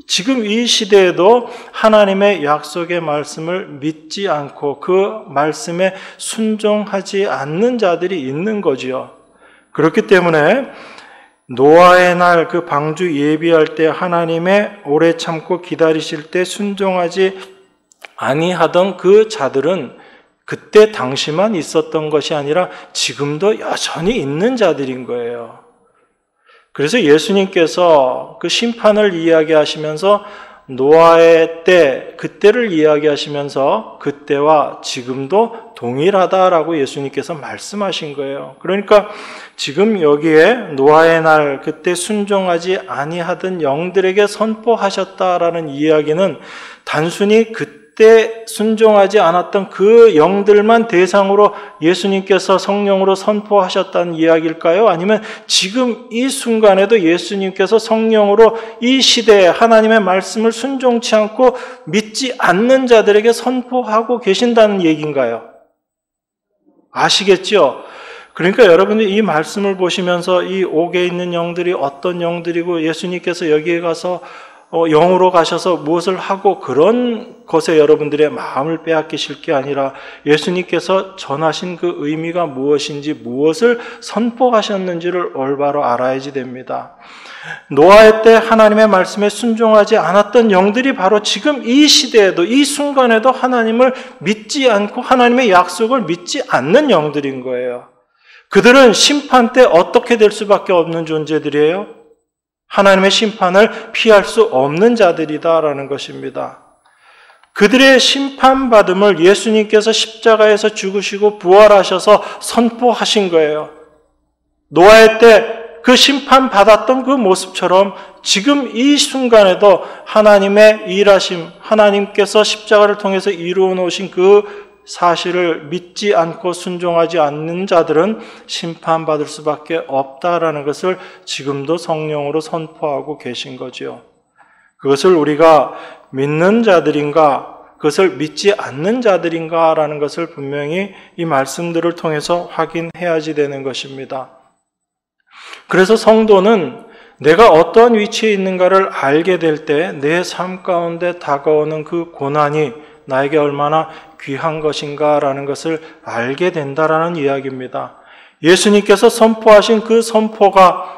지금 이 시대에도 하나님의 약속의 말씀을 믿지 않고 그 말씀에 순종하지 않는 자들이 있는 거지요. 그렇기 때문에 노아의 날 그 방주 예비할 때 하나님의 오래 참고 기다리실 때 순종하지 아니하던 그 자들은 그때 당시만 있었던 것이 아니라 지금도 여전히 있는 자들인 거예요. 그래서 예수님께서 그 심판을 이야기하시면서 노아의 때, 그때를 이야기하시면서 그때와 지금도 동일하다라고 예수님께서 말씀하신 거예요. 그러니까 지금 여기에 노아의 날 그때 순종하지 아니하던 영들에게 선포하셨다라는 이야기는 단순히 그때 순종하지 않았던 그 영들만 대상으로 예수님께서 성령으로 선포하셨다는 이야기일까요? 아니면 지금 이 순간에도 예수님께서 성령으로 이 시대에 하나님의 말씀을 순종치 않고 믿지 않는 자들에게 선포하고 계신다는 얘기인가요? 아시겠죠? 그러니까 여러분이 이 말씀을 보시면서 이 옥에 있는 영들이 어떤 영들이고 예수님께서 여기에 가서 영으로 가셔서 무엇을 하고 그런 것에 여러분들의 마음을 빼앗기실 게 아니라 예수님께서 전하신 그 의미가 무엇인지 무엇을 선포하셨는지를 올바로 알아야지 됩니다. 노아의 때 하나님의 말씀에 순종하지 않았던 영들이 바로 지금 이 시대에도 이 순간에도 하나님을 믿지 않고 하나님의 약속을 믿지 않는 영들인 거예요. 그들은 심판 때 어떻게 될 수밖에 없는 존재들이에요? 하나님의 심판을 피할 수 없는 자들이다라는 것입니다. 그들의 심판받음을 예수님께서 십자가에서 죽으시고 부활하셔서 선포하신 거예요. 노아의 때 그 심판받았던 그 모습처럼 지금 이 순간에도 하나님의 일하심, 하나님께서 십자가를 통해서 이루어 놓으신 그 사실을 믿지 않고 순종하지 않는 자들은 심판받을 수밖에 없다라는 것을 지금도 성령으로 선포하고 계신 거지요. 그것을 우리가 믿는 자들인가, 그것을 믿지 않는 자들인가라는 것을 분명히 이 말씀들을 통해서 확인해야지 되는 것입니다. 그래서 성도는 내가 어떠한 위치에 있는가를 알게 될 때 내 삶 가운데 다가오는 그 고난이 나에게 얼마나 귀한 것인가라는 것을 알게 된다라는 이야기입니다. 예수님께서 선포하신 그 선포가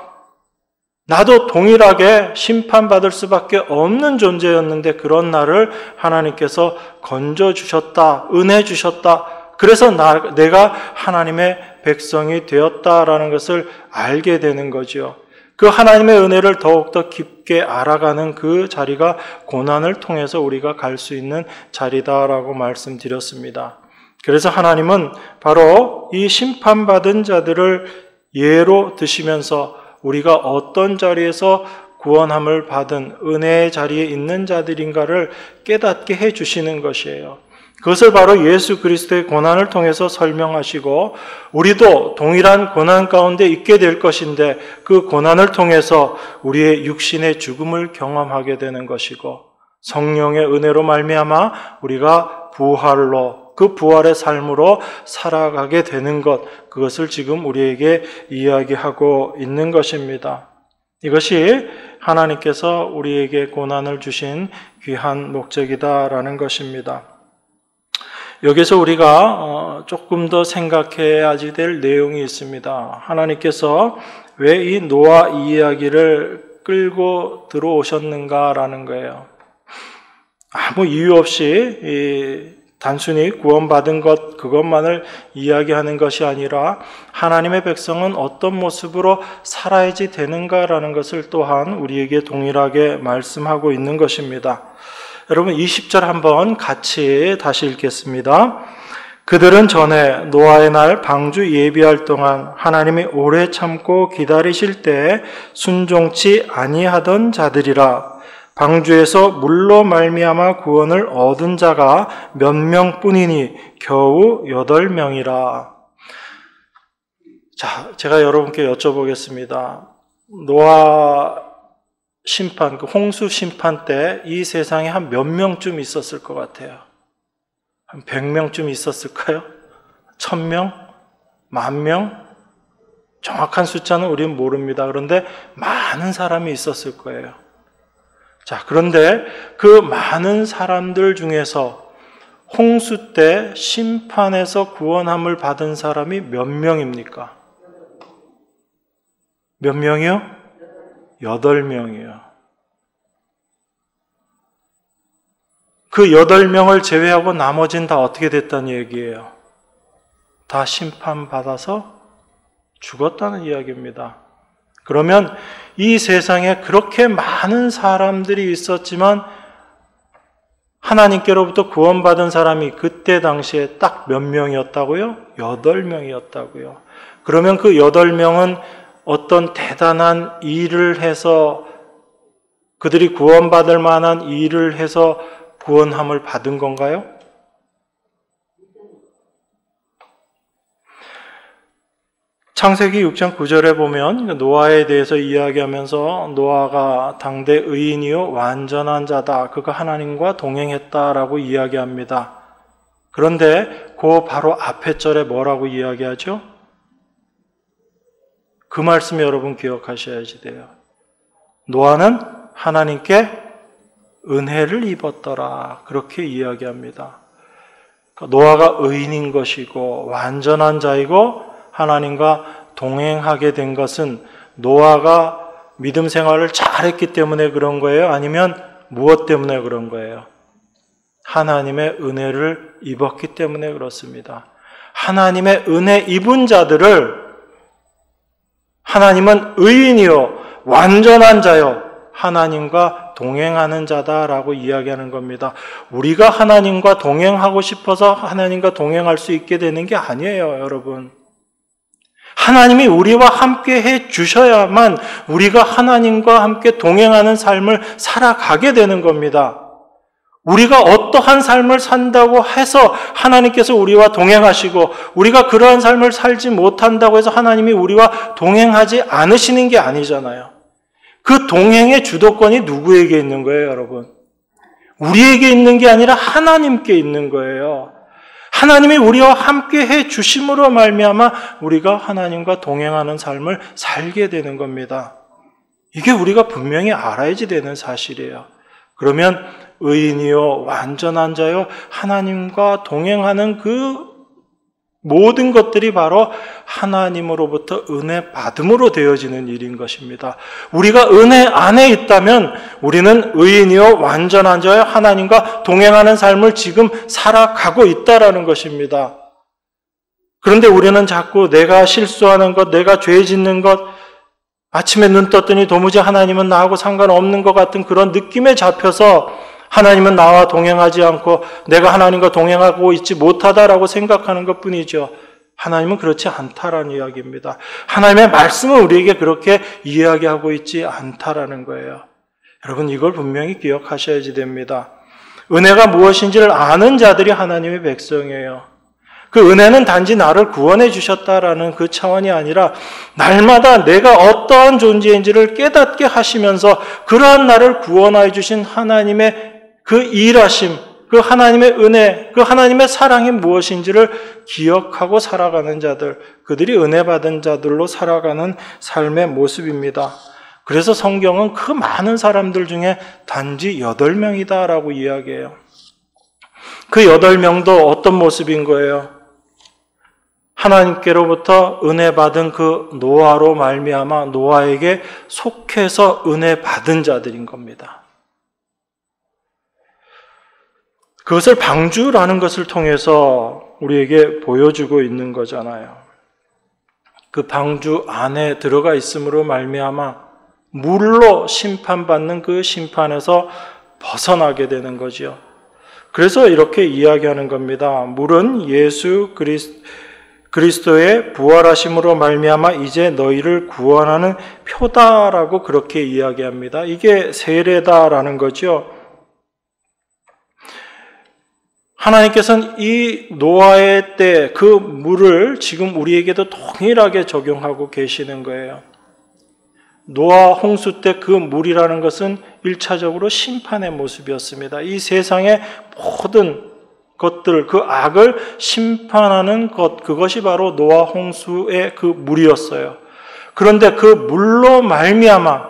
나도 동일하게 심판받을 수밖에 없는 존재였는데 그런 나를 하나님께서 건져주셨다, 은혜 주셨다. 그래서 내가 하나님의 백성이 되었다라는 것을 알게 되는 거죠. 그 하나님의 은혜를 더욱더 깊게 알아가는 그 자리가 고난을 통해서 우리가 갈 수 있는 자리다라고 말씀드렸습니다. 그래서 하나님은 바로 이 심판받은 자들을 예로 드시면서 우리가 어떤 자리에서 구원함을 받은 은혜의 자리에 있는 자들인가를 깨닫게 해주시는 것이에요. 그것을 바로 예수 그리스도의 고난을 통해서 설명하시고 우리도 동일한 고난 가운데 있게 될 것인데 그 고난을 통해서 우리의 육신의 죽음을 경험하게 되는 것이고 성령의 은혜로 말미암아 우리가 부활로 그 부활의 삶으로 살아가게 되는 것, 그것을 지금 우리에게 이야기하고 있는 것입니다. 이것이 하나님께서 우리에게 고난을 주신 귀한 목적이다라는 것입니다. 여기서 우리가 조금 더 생각해야지 될 내용이 있습니다. 하나님께서 왜 이 노아 이야기를 끌고 들어오셨는가라는 거예요. 아무 이유 없이 단순히 구원받은 것 그것만을 이야기하는 것이 아니라 하나님의 백성은 어떤 모습으로 살아야지 되는가라는 것을 또한 우리에게 동일하게 말씀하고 있는 것입니다. 여러분 20절 한번 같이 다시 읽겠습니다. 그들은 전에 노아의 날 방주 예비할 동안 하나님이 오래 참고 기다리실 때 순종치 아니하던 자들이라. 방주에서 물로 말미암아 구원을 얻은 자가 몇 명뿐이니 겨우 8명이라. 자, 제가 여러분께 여쭤보겠습니다. 노아 심판, 그 홍수 심판 때 이 세상에 한 몇 명쯤 있었을 것 같아요? 한 100명쯤 있었을까요? 1000명? 10,000명? 정확한 숫자는 우리는 모릅니다. 그런데 많은 사람이 있었을 거예요. 자, 그런데 그 많은 사람들 중에서 홍수 때 심판에서 구원함을 받은 사람이 몇 명입니까? 몇 명이요? 8명이요. 그 8명을 제외하고 나머지는 다 어떻게 됐다는 얘기예요? 다 심판받아서 죽었다는 이야기입니다. 그러면 이 세상에 그렇게 많은 사람들이 있었지만 하나님께로부터 구원받은 사람이 그때 당시에 딱 몇 명이었다고요? 8명이었다고요. 그러면 그 8명은 어떤 대단한 일을 해서 그들이 구원받을 만한 일을 해서 구원함을 받은 건가요? 창세기 6장 9절에 보면 노아에 대해서 이야기하면서 노아가 당대 의인이요 완전한 자다. 그가 하나님과 동행했다라고 이야기합니다. 그런데 그 바로 앞에 절에 뭐라고 이야기하죠? 그 말씀 여러분 기억하셔야지 돼요. 노아는 하나님께 은혜를 입었더라. 그렇게 이야기합니다. 노아가 의인인 것이고 완전한 자이고 하나님과 동행하게 된 것은 노아가 믿음 생활을 잘했기 때문에 그런 거예요? 아니면 무엇 때문에 그런 거예요? 하나님의 은혜를 입었기 때문에 그렇습니다. 하나님의 은혜 입은 자들을 하나님은 의인이요 완전한 자요 하나님과 동행하는 자다라고 이야기하는 겁니다. 우리가 하나님과 동행하고 싶어서 하나님과 동행할 수 있게 되는 게 아니에요, 여러분. 하나님이 우리와 함께 해 주셔야만 우리가 하나님과 함께 동행하는 삶을 살아가게 되는 겁니다. 우리가 어떠한 삶을 산다고 해서 하나님께서 우리와 동행하시고 우리가 그러한 삶을 살지 못한다고 해서 하나님이 우리와 동행하지 않으시는 게 아니잖아요. 그 동행의 주도권이 누구에게 있는 거예요, 여러분? 우리에게 있는 게 아니라 하나님께 있는 거예요. 하나님이 우리와 함께 해 주심으로 말미암아 우리가 하나님과 동행하는 삶을 살게 되는 겁니다. 이게 우리가 분명히 알아야지 되는 사실이에요. 그러면 의인이요 완전한 자요 하나님과 동행하는 그 모든 것들이 바로 하나님으로부터 은혜 받음으로 되어지는 일인 것입니다. 우리가 은혜 안에 있다면 우리는 의인이요 완전한 자요 하나님과 동행하는 삶을 지금 살아가고 있다라는 것입니다. 그런데 우리는 자꾸 내가 실수하는 것, 내가 죄 짓는 것, 아침에 눈 떴더니 도무지 하나님은 나하고 상관없는 것 같은 그런 느낌에 잡혀서 하나님은 나와 동행하지 않고 내가 하나님과 동행하고 있지 못하다라고 생각하는 것뿐이죠. 하나님은 그렇지 않다라는 이야기입니다. 하나님의 말씀은 우리에게 그렇게 이야기하고 있지 않다라는 거예요. 여러분 이걸 분명히 기억하셔야지 됩니다. 은혜가 무엇인지를 아는 자들이 하나님의 백성이에요. 그 은혜는 단지 나를 구원해 주셨다라는 그 차원이 아니라 날마다 내가 어떠한 존재인지를 깨닫게 하시면서 그러한 나를 구원하여 주신 하나님의 그 일하심, 그 하나님의 은혜, 그 하나님의 사랑이 무엇인지를 기억하고 살아가는 자들, 그들이 은혜 받은 자들로 살아가는 삶의 모습입니다. 그래서 성경은 그 많은 사람들 중에 단지 8명이다라고 이야기해요. 그 8명도 어떤 모습인 거예요? 하나님께로부터 은혜 받은 그 노아로 말미암아 노아에게 속해서 은혜 받은 자들인 겁니다. 그것을 방주라는 것을 통해서 우리에게 보여주고 있는 거잖아요. 그 방주 안에 들어가 있음으로 말미암아 물로 심판받는 그 심판에서 벗어나게 되는 거지요. 그래서 이렇게 이야기하는 겁니다. 물은 예수 그리스도의 부활하심으로 말미암아 이제 너희를 구원하는 표다라고 그렇게 이야기합니다. 이게 세례다라는 거죠. 하나님께서는 이 노아의 때 그 물을 지금 우리에게도 동일하게 적용하고 계시는 거예요. 노아 홍수 때 그 물이라는 것은 1차적으로 심판의 모습이었습니다. 이 세상의 모든 것들, 그 악을 심판하는 것, 그것이 바로 노아 홍수의 그 물이었어요. 그런데 그 물로 말미암아,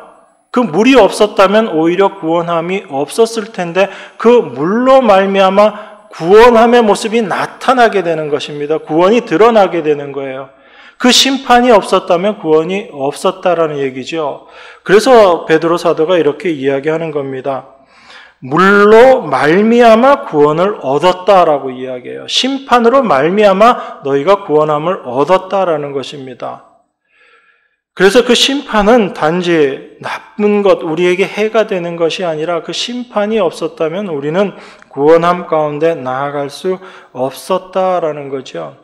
그 물이 없었다면 오히려 구원함이 없었을 텐데 그 물로 말미암아 구원함의 모습이 나타나게 되는 것입니다. 구원이 드러나게 되는 거예요. 그 심판이 없었다면 구원이 없었다라는 얘기죠. 그래서 베드로 사도가 이렇게 이야기하는 겁니다. 물로 말미암아 구원을 얻었다라고 이야기해요. 심판으로 말미암아 너희가 구원함을 얻었다라는 것입니다. 그래서 그 심판은 단지 나쁜 것, 우리에게 해가 되는 것이 아니라 그 심판이 없었다면 우리는 구원함 가운데 나아갈 수 없었다라는 거죠.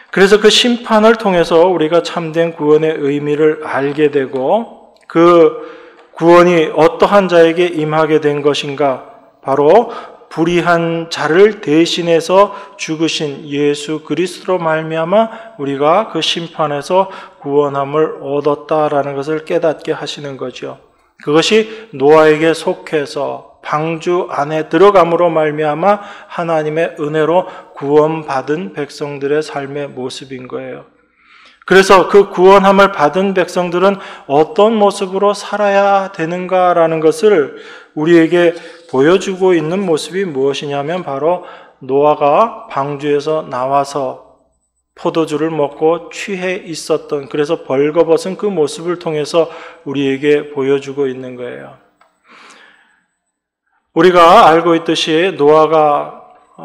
그래서 그 심판을 통해서 우리가 참된 구원의 의미를 알게 되고 그 구원이 어떠한 자에게 임하게 된 것인가? 바로 불의한 자를 대신해서 죽으신 예수 그리스도로 말미암아 우리가 그 심판에서 구원함을 얻었다라는 것을 깨닫게 하시는 거죠. 그것이 노아에게 속해서 방주 안에 들어감으로 말미암아 하나님의 은혜로 구원받은 백성들의 삶의 모습인 거예요. 그래서 그 구원함을 받은 백성들은 어떤 모습으로 살아야 되는가라는 것을 우리에게 보여주고 있는 모습이 무엇이냐면 바로 노아가 방주에서 나와서 포도주를 먹고 취해 있었던, 그래서 벌거벗은 그 모습을 통해서 우리에게 보여주고 있는 거예요. 우리가 알고 있듯이 노아가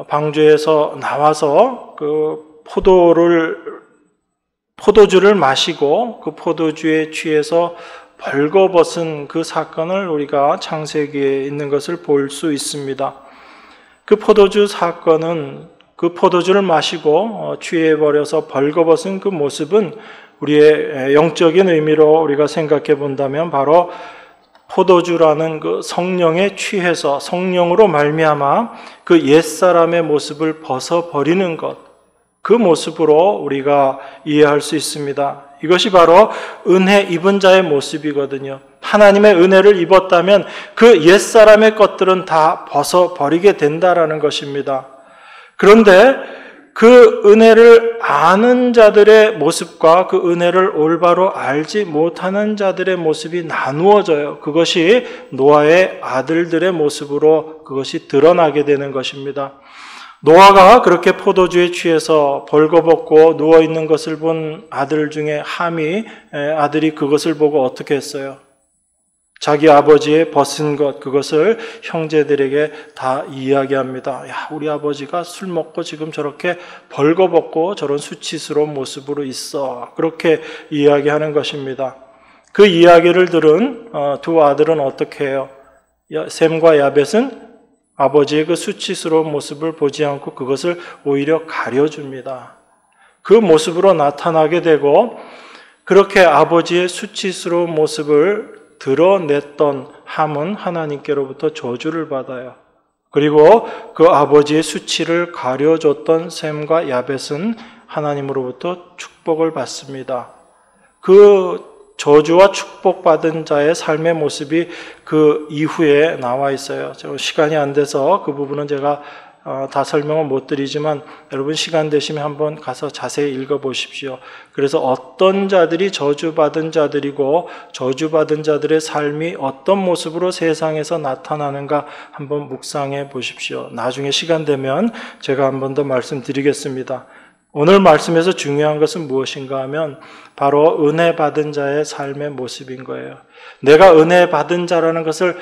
방주에서 나와서 그 포도주를 마시고 그 포도주에 취해서 벌거벗은 그 사건을 우리가 창세기에 있는 것을 볼 수 있습니다. 그 포도주 사건은 그 포도주를 마시고 취해버려서 벌거벗은 그 모습은 우리의 영적인 의미로 우리가 생각해 본다면 바로 포도주라는 그 성령에 취해서 성령으로 말미암아 그 옛사람의 모습을 벗어버리는 것, 그 모습으로 우리가 이해할 수 있습니다. 이것이 바로 은혜 입은 자의 모습이거든요. 하나님의 은혜를 입었다면 그 옛사람의 것들은 다 벗어버리게 된다라는 것입니다. 그런데 그 은혜를 아는 자들의 모습과 그 은혜를 올바로 알지 못하는 자들의 모습이 나누어져요. 그것이 노아의 아들들의 모습으로 그것이 드러나게 되는 것입니다. 노아가 그렇게 포도주에 취해서 벌거벗고 누워있는 것을 본 아들 중에 함이 아들이 그것을 보고 어떻게 했어요? 자기 아버지의 벗은 것, 그것을 형제들에게 다 이야기합니다. 야, 우리 아버지가 술 먹고 지금 저렇게 벌거벗고 저런 수치스러운 모습으로 있어. 그렇게 이야기하는 것입니다. 그 이야기를 들은 두 아들은 어떻게 해요? 셈과 야벳은 아버지의 그 수치스러운 모습을 보지 않고 그것을 오히려 가려줍니다. 그 모습으로 나타나게 되고 그렇게 아버지의 수치스러운 모습을 드러냈던 함은 하나님께로부터 저주를 받아요. 그리고 그 아버지의 수치를 가려줬던 셈과 야벳은 하나님으로부터 축복을 받습니다. 그 저주와 축복받은 자의 삶의 모습이 그 이후에 나와 있어요. 시간이 안 돼서 그 부분은 제가 다 설명은 못 드리지만 여러분 시간 되시면 한번 가서 자세히 읽어보십시오. 그래서 어떤 자들이 저주받은 자들이고 저주받은 자들의 삶이 어떤 모습으로 세상에서 나타나는가 한번 묵상해 보십시오. 나중에 시간 되면 제가 한 번 더 말씀드리겠습니다. 오늘 말씀에서 중요한 것은 무엇인가 하면 바로 은혜 받은 자의 삶의 모습인 거예요. 내가 은혜 받은 자라는 것을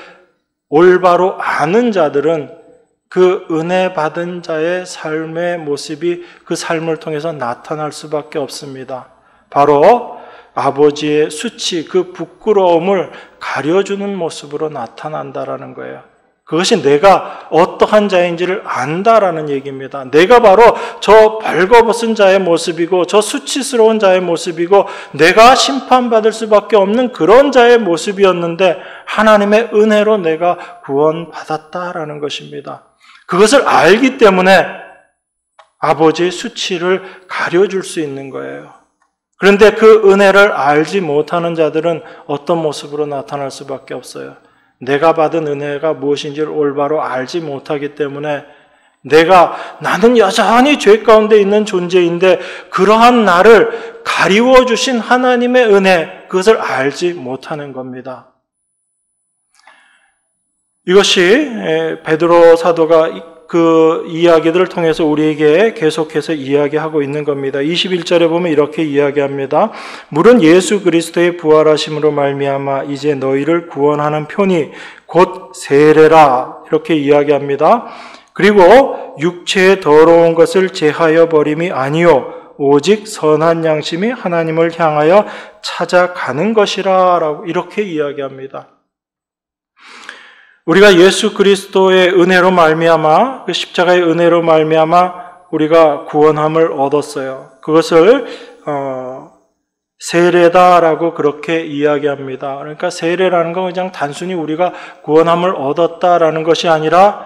올바로 아는 자들은 그 은혜 받은 자의 삶의 모습이 그 삶을 통해서 나타날 수밖에 없습니다. 바로 아버지의 수치, 그 부끄러움을 가려주는 모습으로 나타난다라는 거예요. 그것이 내가 어떠한 자인지를 안다라는 얘기입니다. 내가 바로 저 벌거벗은 자의 모습이고 저 수치스러운 자의 모습이고 내가 심판받을 수밖에 없는 그런 자의 모습이었는데 하나님의 은혜로 내가 구원받았다라는 것입니다. 그것을 알기 때문에 아버지의 수치를 가려줄 수 있는 거예요. 그런데 그 은혜를 알지 못하는 자들은 어떤 모습으로 나타날 수밖에 없어요. 내가 받은 은혜가 무엇인지를 올바로 알지 못하기 때문에 나는 여전히 죄 가운데 있는 존재인데 그러한 나를 가리워 주신 하나님의 은혜, 그것을 알지 못하는 겁니다. 이것이 베드로 사도가 그 이야기들을 통해서 우리에게 계속해서 이야기하고 있는 겁니다. 21절에 보면 이렇게 이야기합니다. 물은 예수 그리스도의 부활하심으로 말미암아 이제 너희를 구원하는 편이 곧 세례라, 이렇게 이야기합니다. 그리고 육체의 더러운 것을 제하여 버림이 아니요 오직 선한 양심이 하나님을 향하여 찾아가는 것이라 라고 이렇게 이야기합니다. 우리가 예수 그리스도의 은혜로 말미암아, 그 십자가의 은혜로 말미암아 우리가 구원함을 얻었어요. 그것을 세례다라고 그렇게 이야기합니다. 그러니까 세례라는 건 그냥 단순히 우리가 구원함을 얻었다라는 것이 아니라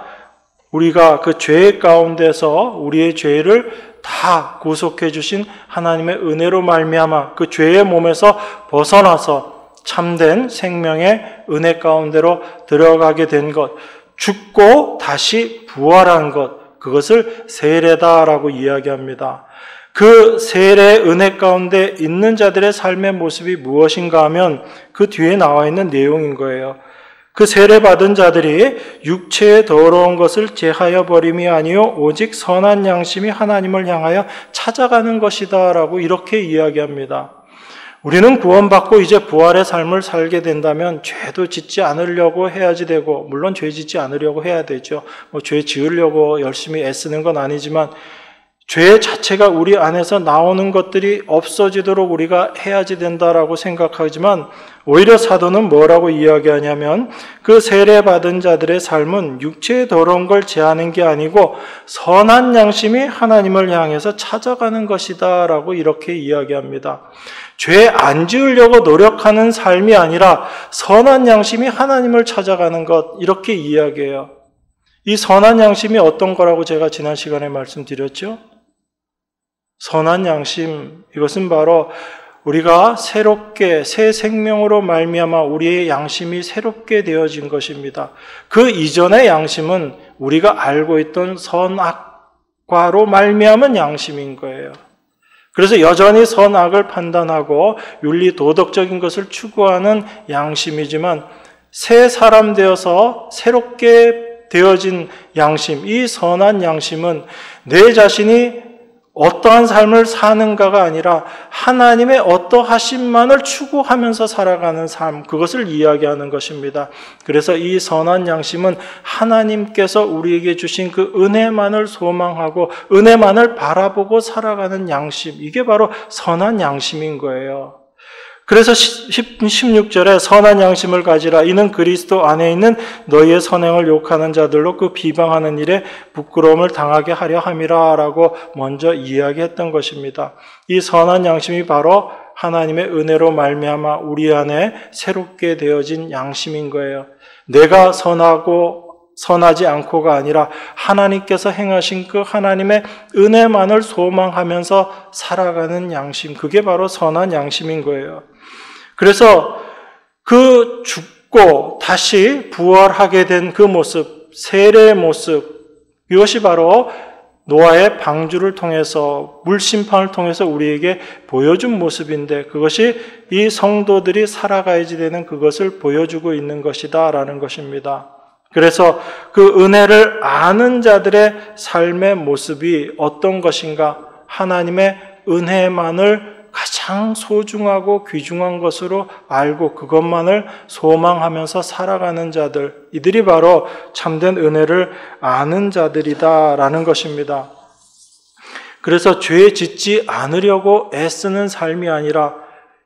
우리가 그 죄 가운데서 우리의 죄를 다 구속해 주신 하나님의 은혜로 말미암아 그 죄의 몸에서 벗어나서 참된 생명의 은혜 가운데로 들어가게 된 것, 죽고 다시 부활한 것, 그것을 세례다라고 이야기합니다. 그 세례 은혜 가운데 있는 자들의 삶의 모습이 무엇인가 하면 그 뒤에 나와 있는 내용인 거예요. 그 세례 받은 자들이 육체의 더러운 것을 제하여 버림이 아니요 오직 선한 양심이 하나님을 향하여 찾아가는 것이다라고 이렇게 이야기합니다. 우리는 구원받고 이제 부활의 삶을 살게 된다면 죄도 짓지 않으려고 해야지 되고, 물론 죄 짓지 않으려고 해야 되죠. 죄 지으려고 열심히 애쓰는 건 아니지만 죄 자체가 우리 안에서 나오는 것들이 없어지도록 우리가 해야지 된다라고 생각하지만 오히려 사도는 뭐라고 이야기하냐면 그 세례받은 자들의 삶은 육체의 더러운 걸 제하는 게 아니고 선한 양심이 하나님을 향해서 찾아가는 것이다 라고 이렇게 이야기합니다. 죄 안 지으려고 노력하는 삶이 아니라 선한 양심이 하나님을 찾아가는 것, 이렇게 이야기해요. 이 선한 양심이 어떤 거라고 제가 지난 시간에 말씀드렸죠? 선한 양심, 이것은 바로 우리가 새롭게 새 생명으로 말미암아 우리의 양심이 새롭게 되어진 것입니다. 그 이전의 양심은 우리가 알고 있던 선악과로 말미암은 양심인 거예요. 그래서 여전히 선악을 판단하고 윤리 도덕적인 것을 추구하는 양심이지만 새 사람 되어서 새롭게 되어진 양심, 이 선한 양심은 내 자신이 어떠한 삶을 사는가가 아니라 하나님의 어떠하심만을 추구하면서 살아가는 삶, 그것을 이야기하는 것입니다. 그래서 이 선한 양심은 하나님께서 우리에게 주신 그 은혜만을 소망하고 은혜만을 바라보고 살아가는 양심, 이게 바로 선한 양심인 거예요. 그래서 16절에 선한 양심을 가지라. 이는 그리스도 안에 있는 너희의 선행을 욕하는 자들로 그 비방하는 일에 부끄러움을 당하게 하려 함이라 라고 먼저 이야기했던 것입니다. 이 선한 양심이 바로 하나님의 은혜로 말미암아 우리 안에 새롭게 되어진 양심인 거예요. 내가 선하지 않고가 아니라 하나님께서 행하신 그 하나님의 은혜만을 소망하면서 살아가는 양심, 그게 바로 선한 양심인 거예요. 그래서 그 죽고 다시 부활하게 된 그 모습, 세례의 모습, 이것이 바로 노아의 방주를 통해서 물심판을 통해서 우리에게 보여준 모습인데 그것이 이 성도들이 살아가야지 되는 그것을 보여주고 있는 것이다 라는 것입니다. 그래서 그 은혜를 아는 자들의 삶의 모습이 어떤 것인가? 하나님의 은혜만을 가장 소중하고 귀중한 것으로 알고 그것만을 소망하면서 살아가는 자들, 이들이 바로 참된 은혜를 아는 자들이다라는 것입니다. 그래서 죄 짓지 않으려고 애쓰는 삶이 아니라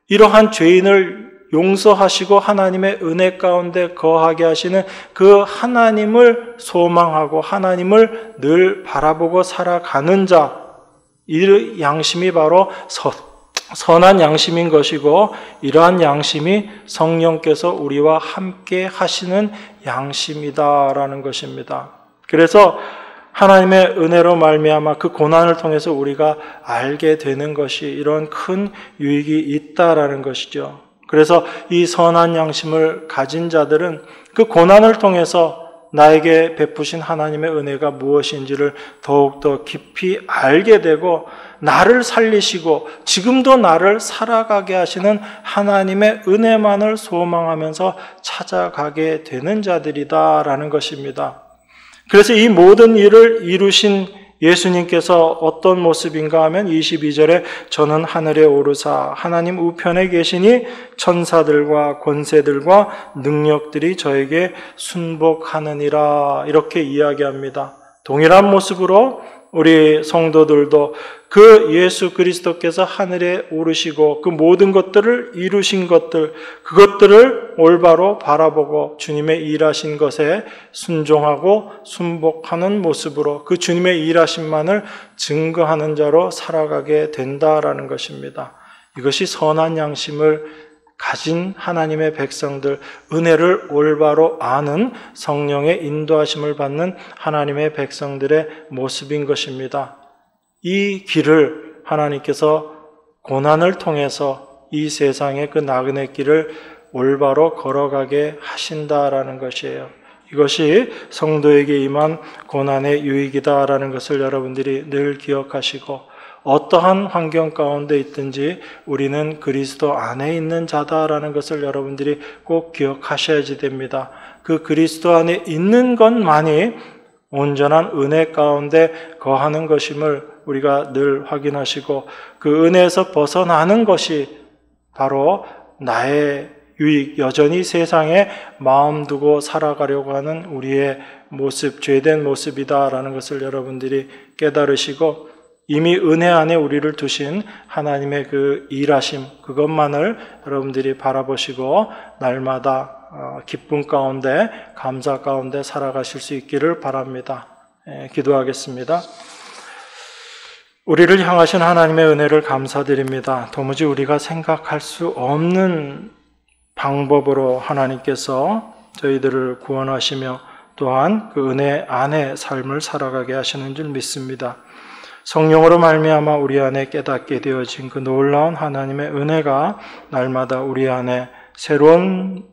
이러한 죄인을 용서하시고 하나님의 은혜 가운데 거하게 하시는 그 하나님을 소망하고 하나님을 늘 바라보고 살아가는 자, 이 양심이 바로 선한 양심인 것이고 이러한 양심이 성령께서 우리와 함께 하시는 양심이다라는 것입니다. 그래서 하나님의 은혜로 말미암아 그 고난을 통해서 우리가 알게 되는 것이 이런 큰 유익이 있다라는 것이죠. 그래서 이 선한 양심을 가진 자들은 그 고난을 통해서 나에게 베푸신 하나님의 은혜가 무엇인지를 더욱더 깊이 알게 되고 나를 살리시고 지금도 나를 살아가게 하시는 하나님의 은혜만을 소망하면서 찾아가게 되는 자들이다라는 것입니다. 그래서 이 모든 일을 이루신 예수님께서 어떤 모습인가 하면 22절에 저는 하늘에 오르사 하나님 우편에 계시니 천사들과 권세들과 능력들이 저에게 순복하느니라 이렇게 이야기합니다. 동일한 모습으로 우리 성도들도 그 예수 그리스도께서 하늘에 오르시고 그 모든 것들을 이루신 것들, 그것들을 올바로 바라보고 주님의 일하신 것에 순종하고 순복하는 모습으로 그 주님의 일하심만을 증거하는 자로 살아가게 된다라는 것입니다. 이것이 선한 양심을 가진 하나님의 백성들, 은혜를 올바로 아는 성령의 인도하심을 받는 하나님의 백성들의 모습인 것입니다. 이 길을 하나님께서 고난을 통해서 이 세상의 그 나그네 길을 올바로 걸어가게 하신다라는 것이에요. 이것이 성도에게 임한 고난의 유익이다라는 것을 여러분들이 늘 기억하시고 어떠한 환경 가운데 있든지 우리는 그리스도 안에 있는 자다라는 것을 여러분들이 꼭 기억하셔야지 됩니다. 그 그리스도 안에 있는 것만이 온전한 은혜 가운데 거하는 것임을 우리가 늘 확인하시고 그 은혜에서 벗어나는 것이 바로 나의 유익, 여전히 세상에 마음 두고 살아가려고 하는 우리의 모습, 죄된 모습이다라는 것을 여러분들이 깨달으시고 이미 은혜 안에 우리를 두신 하나님의 그 일하심, 그것만을 여러분들이 바라보시고 날마다 기쁨 가운데, 감사 가운데 살아가실 수 있기를 바랍니다. 기도하겠습니다. 우리를 향하신 하나님의 은혜를 감사드립니다. 도무지 우리가 생각할 수 없는 방법으로 하나님께서 저희들을 구원하시며 또한 그 은혜 안에 삶을 살아가게 하시는 줄 믿습니다. 성령으로 말미암아 우리 안에 깨닫게 되어진 그 놀라운 하나님의 은혜가 날마다 우리 안에 새로운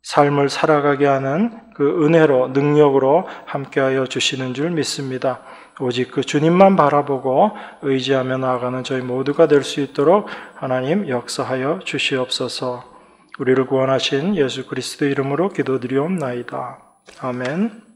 삶을 살아가게 하는 그 은혜로 능력으로 함께하여 주시는 줄 믿습니다. 오직 그 주님만 바라보고 의지하며 나아가는 저희 모두가 될 수 있도록 하나님 역사하여 주시옵소서. 우리를 구원하신 예수 그리스도 이름으로 기도드리옵나이다. 아멘.